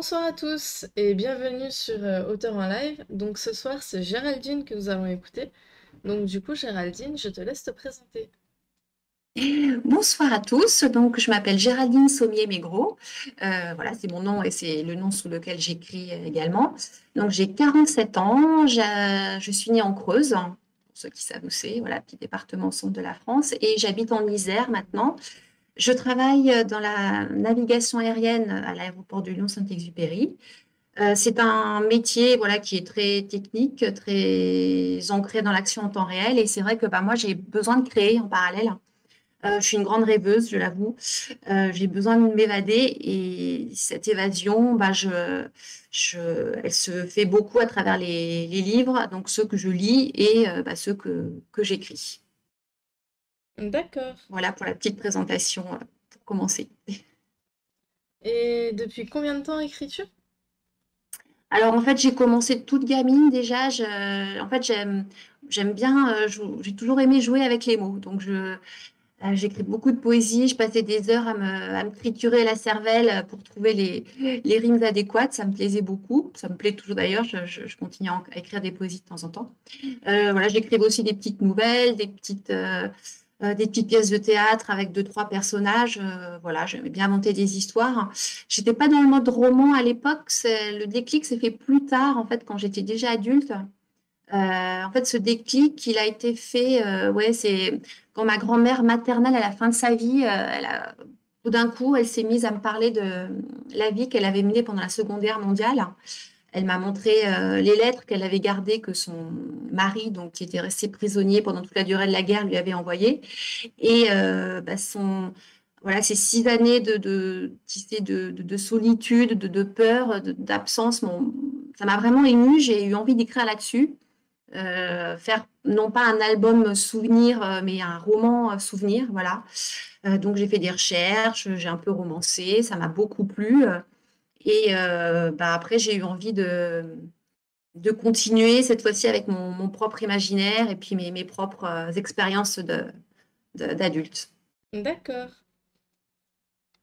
Bonsoir à tous et bienvenue sur Auteur en live. Donc ce soir c'est Géraldine que nous allons écouter. Donc du coup Géraldine, je te laisse te présenter. Bonsoir à tous, donc je m'appelle Géraldine Sommier-Mégros. Voilà, c'est mon nom et c'est le nom sous lequel j'écris également. Donc j'ai 47 ans, je suis née en Creuse, pour ceux qui savent où c'est, voilà, petit département au centre de la France, et j'habite en Isère maintenant. Je travaille dans la navigation aérienne à l'aéroport de Lyon-Saint-Exupéry. C'est un métier voilà, qui est très technique, très ancré dans l'action en temps réel, et c'est vrai que bah, moi j'ai besoin de créer en parallèle. Je suis une grande rêveuse, je l'avoue. J'ai besoin de m'évader et cette évasion, bah, elle se fait beaucoup à travers les livres, donc ceux que je lis et bah, ceux que j'écris. D'accord. Voilà pour la petite présentation pour commencer. Et depuis combien de temps écris-tu? Alors en fait, j'ai commencé toute gamine déjà. En fait, j'aime bien, j'ai toujours aimé jouer avec les mots. Donc j'écris beaucoup de poésie, je passais des heures à me triturer la cervelle pour trouver les rimes adéquates, ça me plaisait beaucoup, ça me plaît toujours d'ailleurs, je continue à écrire des poésies de temps en temps. Voilà, j'écrivais aussi des petites nouvelles, des petites pièces de théâtre avec deux, trois personnages. Voilà, j'aimais bien inventer des histoires. J'étais pas dans le mode roman à l'époque, le déclic s'est fait plus tard, en fait, quand j'étais déjà adulte. En fait, ce déclic, il a été fait, ouais, c'est quand ma grand-mère maternelle, à la fin de sa vie, tout d'un coup, elle s'est mise à me parler de la vie qu'elle avait menée pendant la Seconde Guerre mondiale. Elle m'a montré les lettres qu'elle avait gardées, que son mari, donc qui était resté prisonnier pendant toute la durée de la guerre, lui avait envoyées. Et bah, voilà, ces 6 années tu sais, de solitude, de peur, d'absence, ça m'a vraiment émue. J'ai eu envie d'écrire là-dessus. Faire non pas un album souvenir, mais un roman souvenir, voilà. Donc j'ai fait des recherches, j'ai un peu romancé, ça m'a beaucoup plu. Et bah, après, j'ai eu envie de continuer, cette fois-ci avec mon propre imaginaire et puis mes propres expériences d'adulte. D'accord.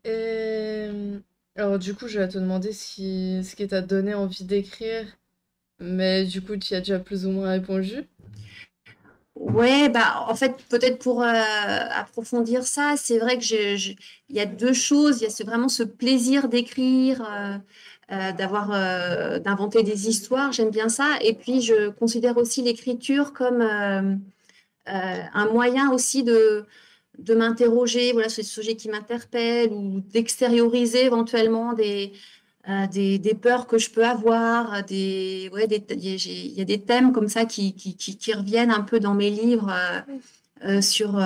Et alors du coup je vais te demander ce qui t'a donné envie d'écrire, mais du coup tu y as déjà plus ou moins répondu. Ouais, bah, en fait, peut-être pour approfondir ça, c'est vrai que il y a deux choses. Il y a vraiment ce plaisir d'écrire, d'inventer des histoires. J'aime bien ça. Et puis, je considère aussi l'écriture comme un moyen aussi de m'interroger, voilà, sur les sujets qui m'interpellent ou d'extérioriser éventuellement des peurs que je peux avoir, il y a des thèmes comme ça qui reviennent un peu dans mes livres sur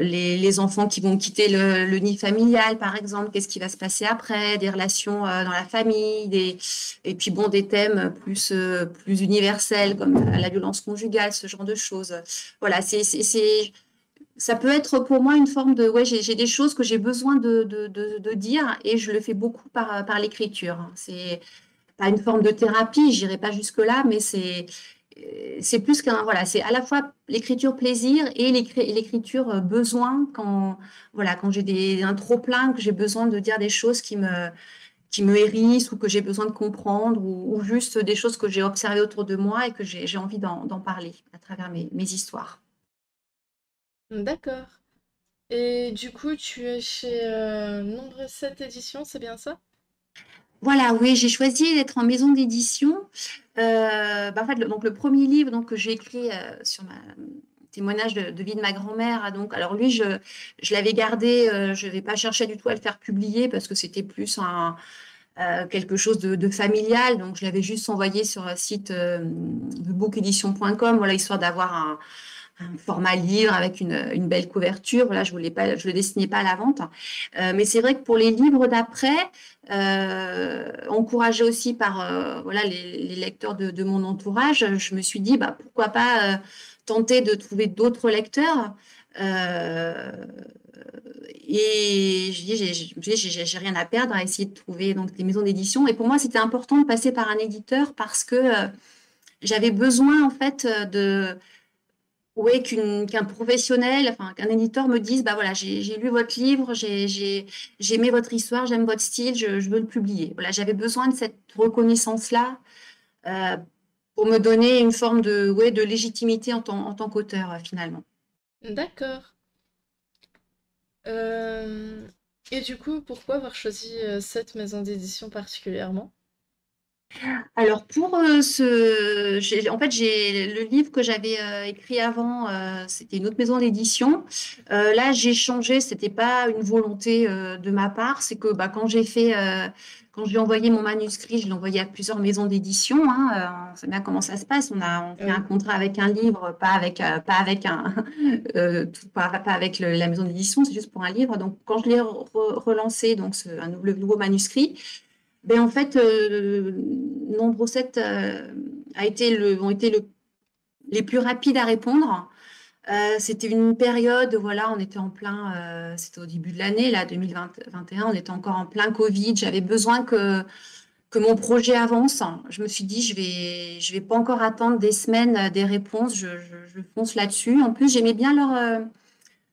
les enfants qui vont quitter le nid familial, par exemple, qu'est-ce qui va se passer après, des relations dans la famille, et puis bon, des thèmes plus universels comme la violence conjugale, ce genre de choses. Voilà, ça peut être pour moi une forme de... Ouais, j'ai des choses que j'ai besoin de dire et je le fais beaucoup par l'écriture. C'est pas une forme de thérapie, j'irai pas jusque-là, mais c'est plus qu'un... Voilà, c'est à la fois l'écriture plaisir et l'écriture besoin quand, voilà, quand j'ai un trop-plein, que j'ai besoin de dire des choses qui me hérissent ou que j'ai besoin de comprendre ou juste des choses que j'ai observées autour de moi et que j'ai envie d'en parler à travers mes histoires. D'accord. Et du coup tu es chez Nombre 7 éditions, c'est bien ça? Voilà, oui, j'ai choisi d'être en maison d'édition. Bah, en fait, donc le premier livre donc, que j'ai écrit sur ma témoignage de vie de ma grand-mère, donc, alors lui, je l'avais gardé, je n'avais pas cherché du tout à le faire publier parce que c'était plus quelque chose de familial, donc je l'avais juste envoyé sur un site bookedition.com, voilà, histoire d'avoir un format livre avec une belle couverture. Voilà, je le destinais pas à la vente. Mais c'est vrai que pour les livres d'après, encouragée aussi par voilà, les lecteurs de mon entourage, je me suis dit, bah, pourquoi pas tenter de trouver d'autres lecteurs. Euh, et je dis, j'ai rien à perdre à essayer de trouver donc, des maisons d'édition. Et pour moi, c'était important de passer par un éditeur parce que j'avais besoin en fait ouais, qu'un professionnel, enfin, qu'un éditeur me dise, bah voilà, j'ai lu votre livre, j'ai aimé votre histoire, j'aime votre style, je veux le publier. Voilà, j'avais besoin de cette reconnaissance-là euh, pour me donner une forme de, ouais, de légitimité en tant qu'auteur, finalement. D'accord. Euh, Et du coup, pourquoi avoir choisi cette maison d'édition particulièrement? Alors pour en fait j'ai le livre que j'avais écrit avant, c'était une autre maison d'édition. Là j'ai changé, c'était pas une volonté de ma part, c'est que bah, quand j'ai envoyé mon manuscrit, je l'ai envoyé à plusieurs maisons d'édition. Hein, on sait bien comment ça se passe. On Ah fait un oui. contrat avec un livre, pas avec pas avec la maison d'édition, c'est juste pour un livre. Donc quand je l'ai relancé, donc le nouveau manuscrit. Ben, en fait, Nombre 7 ont été les plus rapides à répondre. C'était une période, voilà, on était en plein, c'était au début de l'année, là, 2021, on était encore en plein Covid. J'avais besoin que mon projet avance. Je me suis dit, je vais pas encore attendre des semaines des réponses, je fonce là-dessus. En plus, j'aimais bien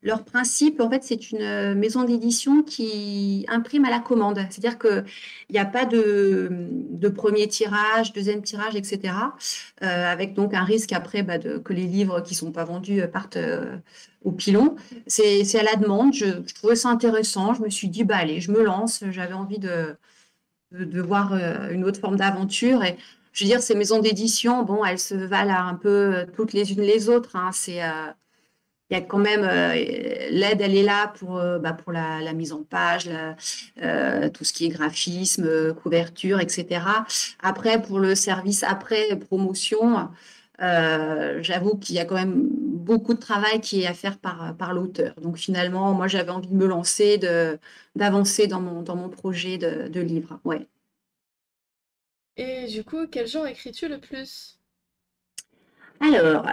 leur principe, en fait, c'est une maison d'édition qui imprime à la commande. C'est-à-dire qu'il n'y a pas de premier tirage, deuxième tirage, etc. Avec donc un risque après bah, que les livres qui ne sont pas vendus partent au pilon. C'est à la demande. Je trouvais ça intéressant. Je me suis dit, bah, allez, je me lance. J'avais envie de voir une autre forme d'aventure. Et je veux dire, ces maisons d'édition, bon, elles se valent un peu toutes les unes les autres. Hein. Il y a quand même l'aide, elle est là pour la mise en page, tout ce qui est graphisme, couverture, etc. Après, pour le service après promotion, j'avoue qu'il y a quand même beaucoup de travail qui est à faire par l'auteur. Donc finalement, moi, j'avais envie de me lancer, d'avancer dans mon projet de livre. Ouais. Et du coup, quel genre écris-tu le plus? Alors,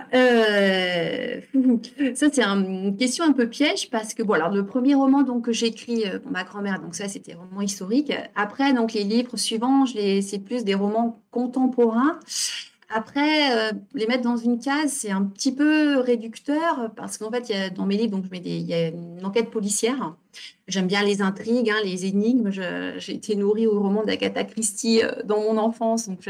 ça c'est une question un peu piège parce que bon, alors le premier roman donc que j'ai écrit pour ma grand-mère, donc ça c'était roman historique. Après donc les livres suivants, c'est plus des romans contemporains. Après, les mettre dans une case, c'est un petit peu réducteur parce qu'en fait, dans mes livres, donc, il y a une enquête policière. J'aime bien les intrigues, hein, les énigmes. J'ai été nourrie au roman d'Agatha Christie dans mon enfance. Donc,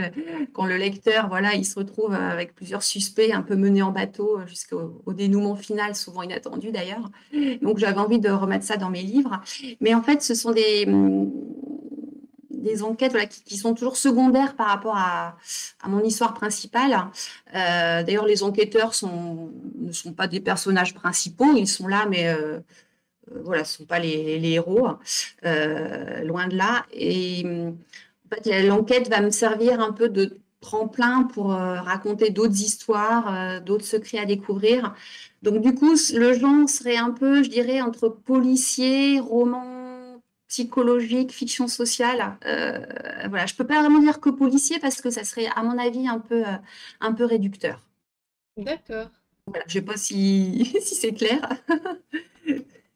quand le lecteur, voilà, il se retrouve avec plusieurs suspects un peu menés en bateau jusqu'au dénouement final, souvent inattendu d'ailleurs. Donc, j'avais envie de remettre ça dans mes livres. Mais en fait, ce sont des enquêtes voilà, qui sont toujours secondaires par rapport à mon histoire principale. D'ailleurs, les enquêteurs ne sont pas des personnages principaux, ils sont là, mais voilà, ce ne sont pas les héros, loin de là. Et en fait, l'enquête va me servir un peu de tremplin pour raconter d'autres histoires, d'autres secrets à découvrir. Donc, du coup, le genre serait un peu, je dirais, entre policier, roman psychologique, fiction sociale. Voilà, je ne peux pas vraiment dire que policier parce que ça serait, à mon avis, un peu réducteur. D'accord. Voilà, je ne sais pas si, si c'est clair.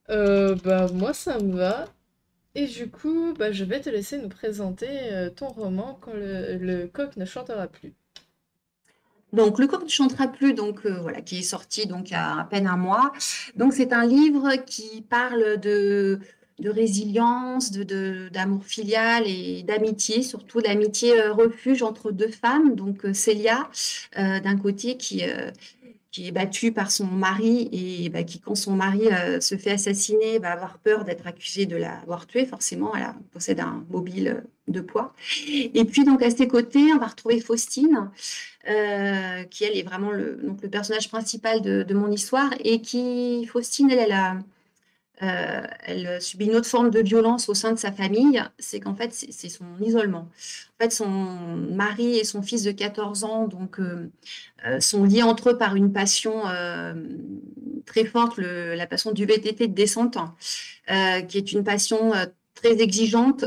Bah moi ça me va. Et du coup, bah, je vais te laisser nous présenter ton roman quand le coq ne chantera plus. Donc, Le coq ne chantera plus, donc voilà, qui est sorti donc il y a à peine un mois. Donc, c'est un livre qui parle de résilience, d'amour filial et d'amitié, surtout d'amitié refuge entre deux femmes. Donc, Célia, d'un côté, qui est battue par son mari et bah, qui, quand son mari se fait assassiner, va avoir peur d'être accusée de l'avoir tué. Forcément, elle possède un mobile de poids. Et puis, donc, à ses côtés, on va retrouver Faustine qui elle est vraiment donc le personnage principal de mon histoire et qui, Faustine, elle subit une autre forme de violence au sein de sa famille, c'est qu'en fait, c'est son isolement. En fait, son mari et son fils de 14 ans donc, sont liés entre eux par une passion très forte, la passion du VTT de descente, qui est une passion très exigeante.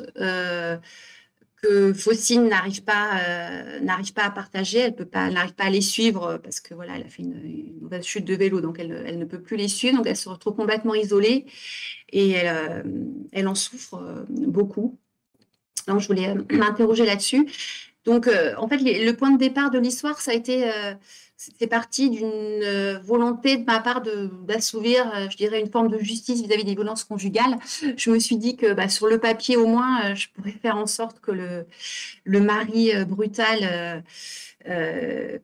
Que Faucine n'arrive pas à partager, elle n'arrive pas à les suivre parce que voilà, elle a fait une mauvaise chute de vélo, donc elle ne peut plus les suivre, donc elle se retrouve complètement isolée et elle en souffre beaucoup. Donc je voulais m'interroger là-dessus. Donc, en fait, le point de départ de l'histoire, ça a été, c'est parti d'une volonté de ma part d'assouvir, je dirais, une forme de justice vis-à-vis des violences conjugales. Je me suis dit que bah, sur le papier, au moins, je pourrais faire en sorte que le mari brutal,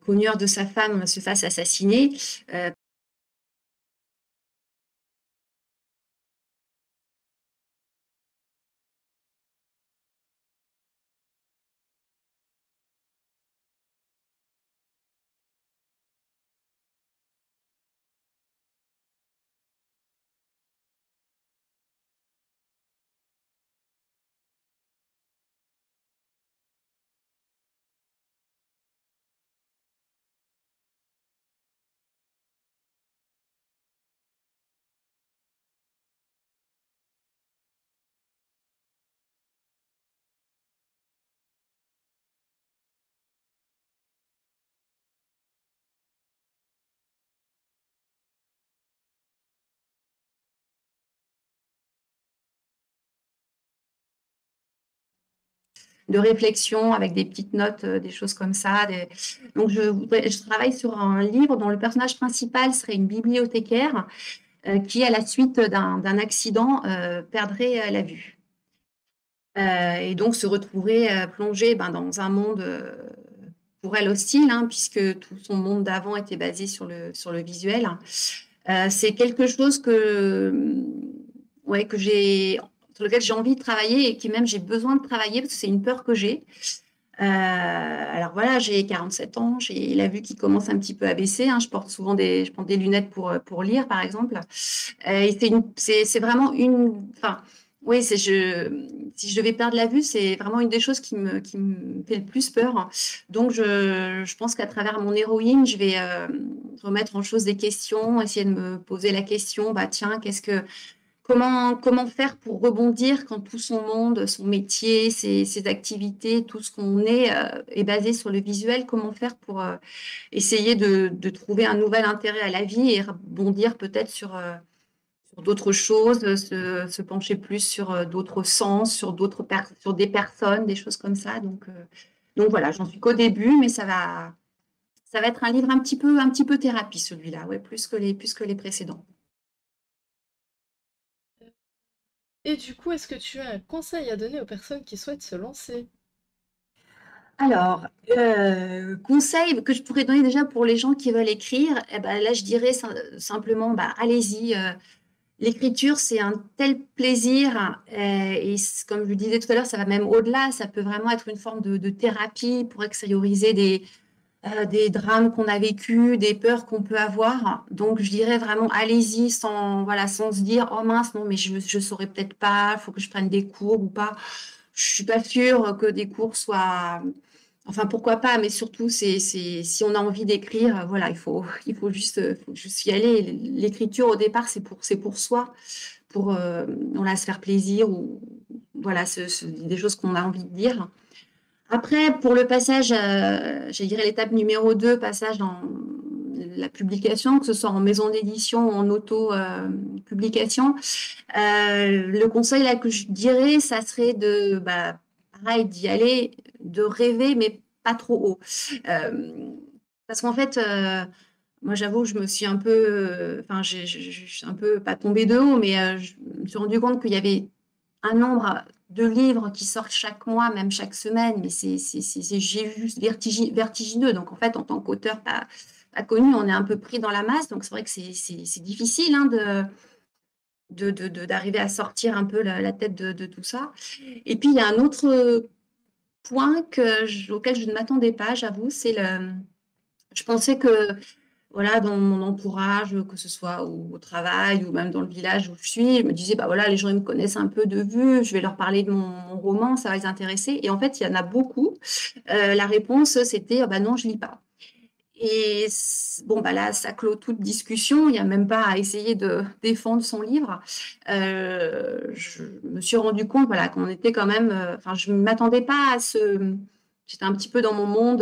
cogneur de sa femme, se fasse assassiner. De réflexion avec des petites notes, des choses comme ça. Donc, je travaille sur un livre dont le personnage principal serait une bibliothécaire qui, à la suite d'un accident, perdrait la vue. Et donc se retrouver plongée ben, dans un monde pour elle hostile, hein, puisque tout son monde d'avant était basé sur le visuel. C'est quelque chose ouais, sur lequel j'ai envie de travailler et qui même j'ai besoin de travailler parce que c'est une peur que j'ai. Alors voilà, j'ai 47 ans, j'ai la vue qui commence un petit peu à baisser, hein. Je porte souvent je porte des lunettes pour lire, par exemple. Et c'est vraiment enfin, oui, si je devais perdre la vue, c'est vraiment une des choses qui me fait le plus peur. Donc, je pense qu'à travers mon héroïne, je vais remettre en chose des questions, essayer de me poser la question, bah tiens, comment faire pour rebondir quand tout son monde, son métier, ses activités, tout ce qu'on est basé sur le visuel? Comment faire pour essayer de trouver un nouvel intérêt à la vie et rebondir peut-être sur d'autres choses, se pencher plus sur d'autres sens, sur des personnes, des choses comme ça. Donc voilà, j'en suis qu'au début, mais ça va être un livre un petit peu thérapie, celui-là, ouais, plus que les précédents. Et du coup, est-ce que tu as un conseil à donner aux personnes qui souhaitent se lancer? Alors, conseil que je pourrais donner déjà pour les gens qui veulent écrire, eh ben, là, je dirais simplement, bah, allez-y. L'écriture, c'est un tel plaisir. Et comme je le disais tout à l'heure, ça va même au-delà. Ça peut vraiment être une forme de thérapie pour extérioriser des drames qu'on a vécus, des peurs qu'on peut avoir. Donc, je dirais vraiment, allez-y voilà, sans se dire, oh mince, non, mais je ne saurais peut-être pas, il faut que je prenne des cours ou pas. Je suis pas sûre que des cours soient. Enfin, pourquoi pas, mais surtout, si on a envie d'écrire, voilà, faut juste y aller. L'écriture, au départ, c'est pour soi, pour voilà, se faire plaisir ou voilà, des choses qu'on a envie de dire. Après, pour le passage, je dirais l'étape numéro 2, passage dans la publication, que ce soit en maison d'édition ou en auto-publication, le conseil là, que je dirais, ça serait bah, pareil, d'y aller, de rêver, mais pas trop haut. Euh, Parce qu'en fait, moi, j'avoue, je me suis un peu, enfin, je suis un peu pas tombée de haut, mais je me suis rendu compte qu'il y avait un nombre de livres qui sortent chaque mois, même chaque semaine, mais j'ai vu vertigineux. Donc, en fait, en tant qu'auteur pas connu, on est un peu pris dans la masse. Donc, c'est vrai que c'est difficile hein, d'arriver à sortir un peu la tête de tout ça. Et puis, il y a un autre point auquel je ne m'attendais pas, j'avoue, je pensais que voilà, dans mon entourage, que ce soit au travail ou même dans le village où je suis, je me disais, bah voilà, les gens ils me connaissent un peu de vue, je vais leur parler de mon roman, ça va les intéresser. Et en fait, il y en a beaucoup. La réponse, c'était, ah bah non, je lis pas. Et bon, bah là, ça clôt toute discussion. Il n'y a même pas à essayer de défendre son livre. Je me suis rendu compte, voilà, qu'on était quand même. Enfin, je ne m'attendais pas à ce. J'étais un petit peu dans mon monde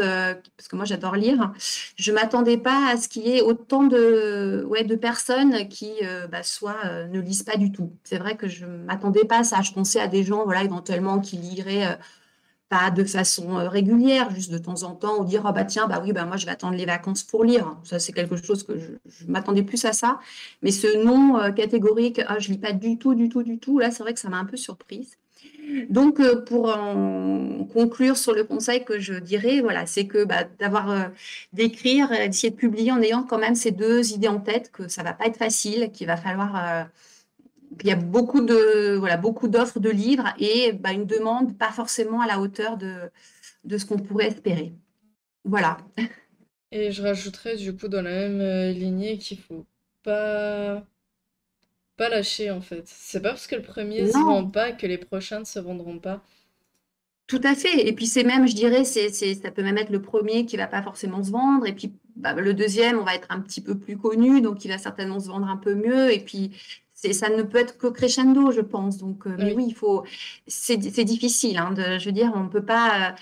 parce que moi, j'adore lire. Je ne m'attendais pas à ce qu'il y ait autant de personnes qui, bah, soit ne lisent pas du tout. C'est vrai que je ne m'attendais pas à ça. Je pensais à des gens, voilà, éventuellement qui liraient pas de façon régulière, juste de temps en temps, ou dire, oh bah tiens, bah oui, bah moi je vais attendre les vacances pour lire. Ça, c'est quelque chose que je m'attendais plus à ça. Mais ce non catégorique, ah, je lis pas du tout, du tout, du tout, là, c'est vrai que ça m'a un peu surprise. Donc, pour en conclure sur le conseil que je dirais, voilà, c'est que bah, d'écrire, d'essayer de publier en ayant quand même ces deux idées en tête, que ça va pas être facile, qu'il va falloir il y a beaucoup d'offres de livres et bah, une demande pas forcément à la hauteur de ce qu'on pourrait espérer. Voilà. Et je rajouterais du coup dans la même lignée qu'il faut pas pas lâcher en fait. C'est pas parce que le premier se Non, vend pas que les prochains ne se vendront pas. tout à fait. Et puis c'est même, je dirais, ça peut même être le premier qui va pas forcément se vendre. Et puis bah, le deuxième, on va être un petit peu plus connu, donc il va certainement se vendre un peu mieux. Et puis ça ne peut être que crescendo, je pense. Donc, mais Oui, oui, c'est difficile. Hein, je veux dire, on peut pas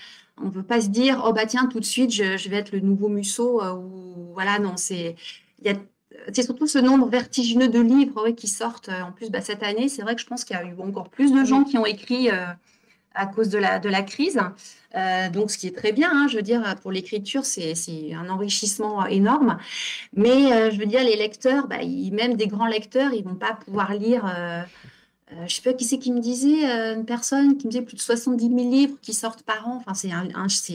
se dire, oh bah tiens, tout de suite, je vais être le nouveau Musso. Ou voilà, non, il y a, c'est surtout ce nombre vertigineux de livres ouais, qui sortent. En plus, bah, cette année, c'est vrai que je pense qu'il y a eu encore plus de gens oui. qui ont écrit. À cause de la crise. Donc, ce qui est très bien, hein, je veux dire, pour l'écriture, c'est un enrichissement énorme. Mais je veux dire, les lecteurs, bah, même des grands lecteurs, ils vont pas pouvoir lire. Je sais pas qui c'est qui me disait, une personne qui me disait plus de 70 000 livres qui sortent par an. Enfin, c'est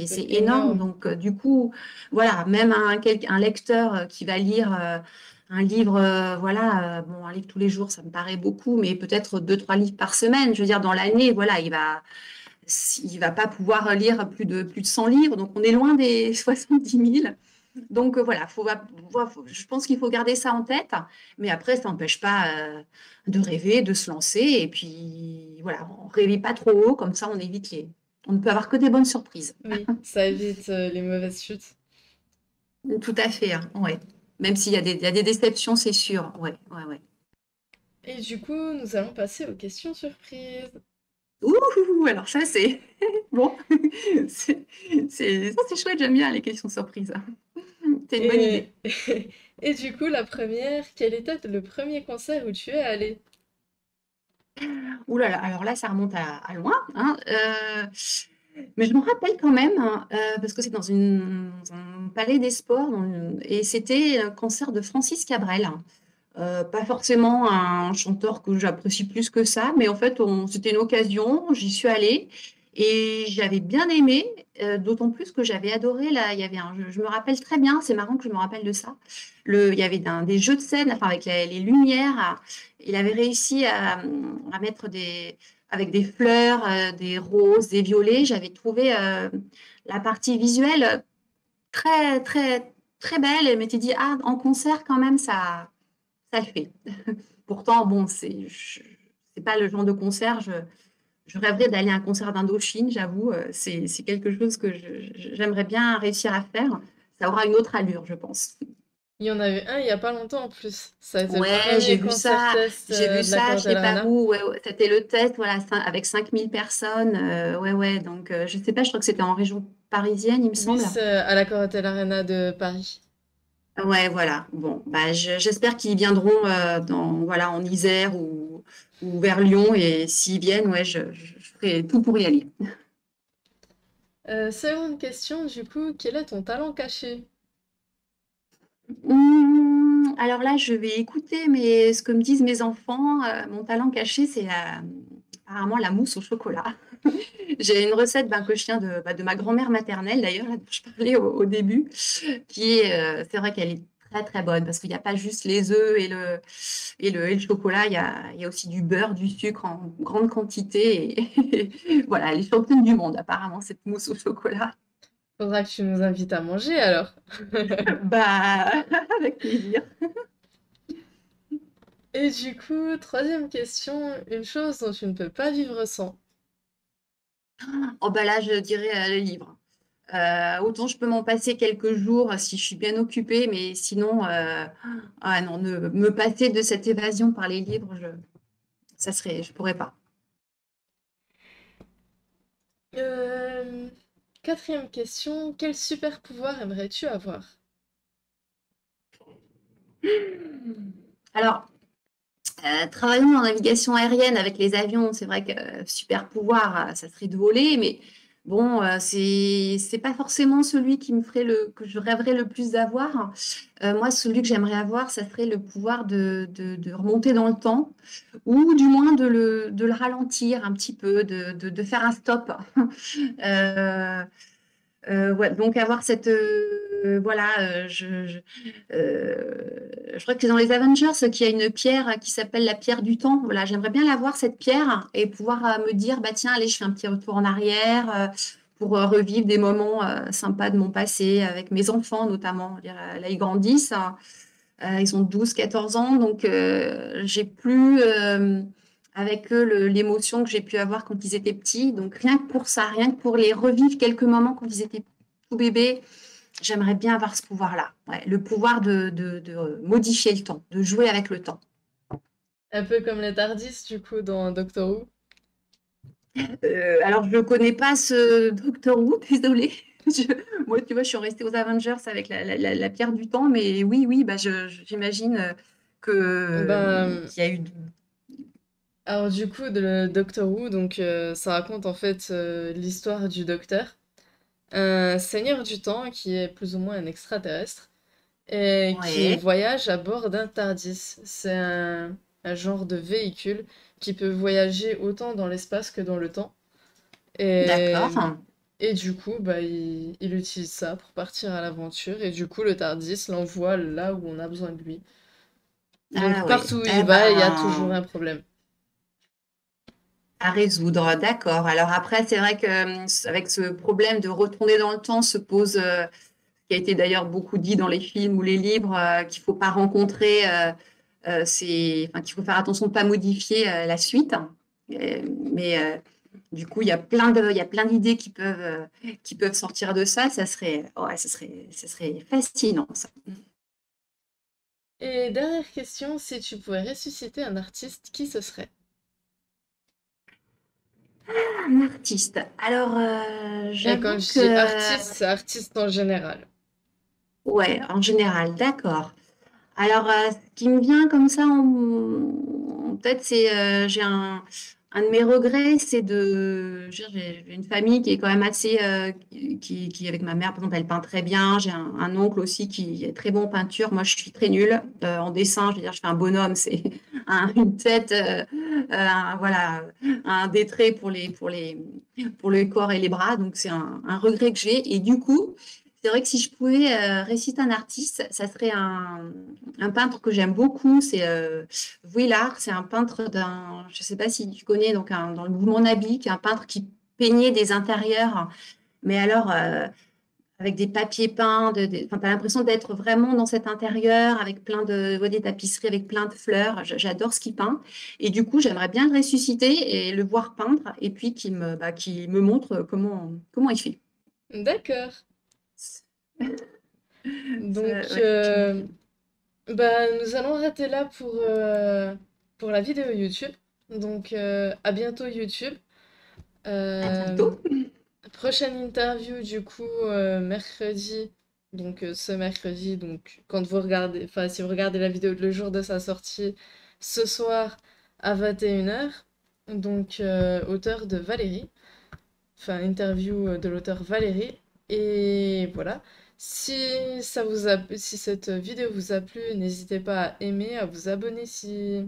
C'est énorme. énorme. Donc, du coup, voilà, même un lecteur qui va lire un livre, voilà, bon, un livre tous les jours, ça me paraît beaucoup, mais peut-être deux, trois livres par semaine. Je veux dire, dans l'année, voilà, il va pas pouvoir lire plus de 100 livres, donc on est loin des 70 000. Donc voilà, je pense qu'il faut garder ça en tête, mais après, ça n'empêche pas de rêver, de se lancer, et puis voilà, on ne rêve pas trop haut, comme ça on évite On ne peut avoir que des bonnes surprises. Oui, ça évite les mauvaises chutes. Tout à fait, hein, ouais. Même s'il y a il y a des déceptions, c'est sûr. Ouais, ouais, ouais. Et du coup, nous allons passer aux questions surprises. Ouh, alors ça, c'est bon. C'est ça, c'est chouette, j'aime bien les questions surprises. C'est une bonne idée. Et, et du coup, la première, quel était le premier concert où tu es allé? Ouh là là, alors là, ça remonte à loin, hein. Mais je me rappelle quand même, hein, parce que c'est dans un palais des sports, et c'était un concert de Francis Cabrel. Pas forcément un chanteur que j'apprécie plus que ça, mais en fait, c'était une occasion, j'y suis allée et j'avais bien aimé, d'autant plus que j'avais adoré, là, il y avait je me rappelle très bien, c'est marrant que je me rappelle de ça, il y avait des jeux de scène, enfin, avec les lumières, il avait réussi à mettre avec des fleurs, des roses, des violets, j'avais trouvé la partie visuelle très, très, très belle et je m'étais dit, ah, en concert quand même, ça le fait. Pourtant, bon, c'est pas le genre de concert. Je rêverais d'aller à un concert d'Indochine, j'avoue. C'est quelque chose que j'aimerais bien réussir à faire. Ça aura une autre allure, je pense. Il y en avait un il y a pas longtemps en plus. Ça a été le Ouais, premier concert test j'ai vu de la ça, je Cordel sais pas Arena. où. Ouais, ouais, c'était le test, voilà, avec 5 000 personnes. Ouais, ouais. Donc, je sais pas, je crois que c'était en région parisienne, il me Oui, semble. c'est à la Cordel Arena de Paris. Ouais, voilà. Bon, bah, j'espère qu'ils viendront voilà, en Isère ou vers Lyon. Et s'ils viennent, ouais, je ferai tout pour y aller. Seconde question, du coup, quel est ton talent caché? Alors là, je vais écouter ce que me disent mes enfants. Mon talent caché, apparemment la mousse au chocolat. J'ai une recette que je tiens de ma grand-mère maternelle, d'ailleurs, là, dont je parlais au début, c'est vrai qu'elle est très très bonne parce qu'il n'y a pas juste les œufs et le chocolat, il y a aussi du beurre, du sucre en grande quantité. Et voilà, elle est championne du monde, apparemment, cette mousse au chocolat. Faudra que tu nous invites à manger alors. Bah, avec plaisir. Et du coup, troisième question, une chose dont tu ne peux pas vivre sans. Oh, bah là, je dirais le livre. Autant je peux m'en passer quelques jours si je suis bien occupée, mais sinon, ah non, me passer de cette évasion par les livres, je pourrais pas. Euh, Quatrième question, quel super pouvoir aimerais-tu avoir? Alors, travaillant en navigation aérienne avec les avions, c'est vrai que super pouvoir, ça serait de voler, mais Bon, c'est pas forcément celui qui me ferait que je rêverais le plus d'avoir. Moi, celui que j'aimerais avoir, ça serait le pouvoir de remonter dans le temps, ou du moins de le ralentir un petit peu, de faire un stop. Euh, ouais, donc avoir cette voilà, je crois que c'est dans les Avengers qu'il y a une pierre qui s'appelle la pierre du temps. Voilà, j'aimerais bien l'avoir cette pierre et pouvoir me dire bah tiens, allez, je fais un petit retour en arrière pour revivre des moments sympas de mon passé avec mes enfants notamment. Je veux dire, là, ils grandissent, hein. Ils ont 12, 14 ans, donc j'ai plus avec eux l'émotion que j'ai pu avoir quand ils étaient petits. Donc rien que pour ça, rien que pour les revivre quelques moments quand ils étaient tout bébés, j'aimerais bien avoir ce pouvoir-là. Ouais, le pouvoir de modifier le temps, de jouer avec le temps. Un peu comme les Tardis, du coup, dans Doctor Who. Alors je ne connais pas ce Doctor Who, désolée. Moi, tu vois, je suis restée aux Avengers avec la pierre du temps, mais oui, oui, bah, j'imagine Ben, qu'il y a eu. alors du coup, le Doctor Who, donc ça raconte en fait l'histoire du Docteur, un seigneur du temps qui est plus ou moins un extraterrestre et qui Ouais, voyage à bord d'un TARDIS. C'est un genre de véhicule qui peut voyager autant dans l'espace que dans le temps. Et, d'accord. et du coup, bah, il utilise ça pour partir à l'aventure. Et du coup, le TARDIS l'envoie là où on a besoin de lui. Donc Ah ouais. partout où il Eh va, il y a toujours ben, un problème. à résoudre, d'accord. Alors après, c'est vrai que avec ce problème de retourner dans le temps se pose, qui a été d'ailleurs beaucoup dit dans les films ou les livres, qu'il faut pas rencontrer, enfin, qu'il faut faire attention de ne pas modifier la suite. Mais du coup, il y a plein d'idées qui peuvent sortir de ça. Ouais, ça serait fascinant, ça. Et dernière question, si tu pouvais ressusciter un artiste, qui ce serait? Un artiste. Alors, Et quand j'avoue je dis que, artiste, c'est artiste en général. ouais, en général, d'accord. Alors, ce qui me vient comme ça en tête, c'est j'ai un de mes regrets, c'est j'ai une famille qui est quand même assez qui avec ma mère par exemple, elle peint très bien. J'ai un oncle aussi qui est très bon en peinture. Moi, je suis très nulle en dessin. Je veux dire, je fais un bonhomme, c'est une tête, voilà, des traits pour le corps et les bras. Donc, c'est un regret que j'ai. Et du coup. C'est vrai que si je pouvais réciter un artiste, ça serait un peintre que j'aime beaucoup. C'est Vuillard. C'est un peintre je ne sais pas si tu connais, donc dans le mouvement Nabi, qui est un peintre qui peignait des intérieurs, mais alors avec des papiers peints. Enfin, tu as l'impression d'être vraiment dans cet intérieur avec plein ouais, des tapisseries avec plein de fleurs. J'adore ce qu'il peint. Et du coup, j'aimerais bien le ressusciter et le voir peindre et puis qu'il me montre comment il fait. D'accord. Donc, Ouais. bah, nous allons arrêter là pour la vidéo YouTube. Donc, à bientôt YouTube. À Euh, bientôt. Prochaine interview du coup mercredi. Donc ce mercredi, donc quand vous regardez, enfin si vous regardez la vidéo le jour de sa sortie, ce soir à 21 h. Donc auteur de Valérie, enfin interview de l'auteur Valérie. Et voilà. Si cette vidéo vous a plu, n'hésitez pas à aimer, à vous abonner si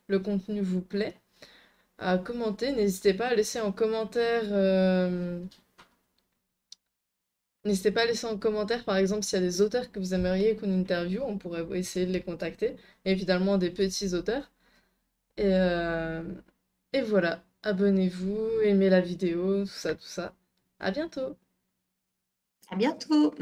le contenu vous plaît, à commenter. N'hésitez pas à laisser en commentaire. N'hésitez pas à laisser en commentaire, par exemple, s'il y a des auteurs que vous aimeriez qu'on interviewe, on pourrait essayer de les contacter. Et évidemment, des petits auteurs. Et, euh, et voilà, abonnez-vous, aimez la vidéo, tout ça, tout ça. À bientôt! À bientôt.